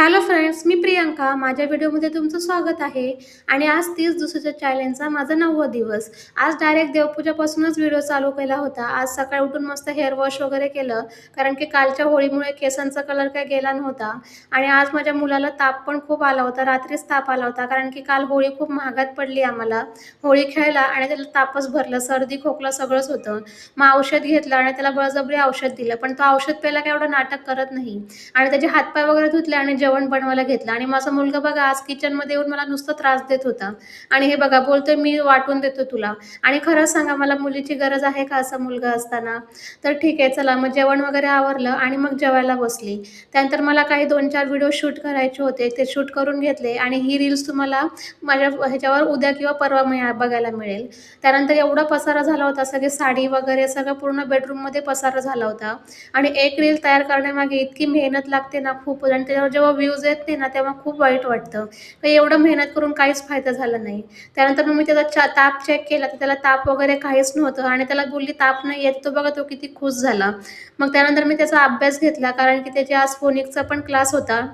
Hello friends, मी प्रियंका. माझ्या व्हिडिओमध्ये तुमचं स्वागत आहे. आणि आज 30 दिवसाच्या चॅलेंजचा माझा 9वा दिवस. आज डायरेक्ट देवपूजापासूनच व्हिडिओ चालू केला होता. आज सकाळी उठून मस्त हेअर वॉश वगैरे केलं, कारण की कालच्या होळीमुळे केसांचा कलर काही गेला नव्हता. आणि आज माझ्या मुलाला ताप पण खूप आला होता. रात्रीच ताप आला होता, कारण की काल होळी खूप महागात पडली आम्हाला. होळी खेळला आणि त्याला तापच भरलं, सर्दी खोकला सगळंच होतं. मग औषध घेतलं आणि त्याला बळजबरी औषध दिलं, पण तो औषध प्यायला काय एवढं नाटक करत नाही. आणि त्याचे हातपाय वगैरे धुतले आणि जेवण बनवायला घेतलं. आणि माझा मुलगा बघा आज किचनमध्ये येऊन मला नुसतं त्रास देत होता. आणि हे बघा बोलतोय, मी वाटून देतो तुला. आणि खरंच सांगा, मला मुलीची गरज आहे का असा मुलगा असताना? तर ठीक आहे, चला मग जेवण वगैरे आवरलं आणि मग जेवायला बसली. त्यानंतर मला काही 2-4 व्हिडिओ शूट करायचे होते, ते शूट करून घेतले. आणि ही रील्स तुम्हाला माझ्या ह्याच्यावर उद्या किंवा परवा बघायला मिळेल. त्यानंतर एवढा पसारा झाला होता, सगळे साडी वगैरे सगळं पूर्ण बेडरूममध्ये पसारा झाला होता. आणि एक रील तयार करण्यामागे इतकी मेहनत लागते ना खूप, आणि त्याच्यावर जेव्हा व्ह्यूज येत नाही ना तेव्हा खूप वाईट वाटतं. काही एवढं मेहनत करून काहीच फायदा झाला नाही. त्यानंतर मग मी त्याचा ताप चेक केला, तर त्याला ताप वगैरे काहीच नव्हतं. आणि त्याला बोलली ताप नाही येत, तो बघा तो किती खुश झाला. मग त्यानंतर मी त्याचा अभ्यास घेतला, कारण की त्याची आज फोनिक्सचा पण क्लास होता.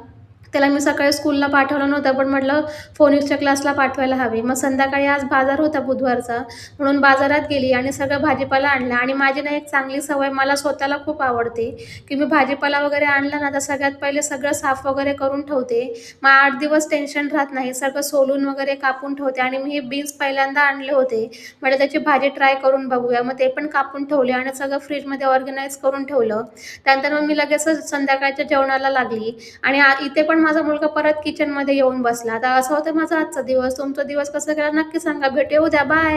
त्याला मी सकाळी स्कूलला पाठवलं नव्हतं, पण म्हटलं फोनिक्सच्या क्लासला पाठवायला हवी. मग संध्याकाळी आज बाजार होता बुधवारचा, म्हणून बाजारात गेली आणि सगळं भाजीपाला आणला. आणि माझी ना एक चांगली सवय, मला स्वतःला खूप आवडते, की मी भाजीपाला वगैरे आणला ना तर सगळ्यात पहिले सगळं साफ वगैरे करून ठेवते. मग 8 दिवस टेन्शन राहत नाही, सगळं सोलून वगैरे कापून ठेवते. आणि मी हे बीन्स पहिल्यांदा आणले होते, म्हणजे त्याची भाजी ट्राय करून बघूया. मग ते पण कापून ठेवले आणि सगळं फ्रीजमध्ये ऑर्गनाईज करून ठेवलं. त्यानंतर मग मी लगेचच संध्याकाळच्या जेवणाला लागली. आणि इथे पण माझा मुलगा परत किचनमध्ये येऊन बसला. आता असा होता माझा आजचा दिवस. तुमचा दिवस कसा गेला नक्की सांगा. भेटू उद्या. बाय.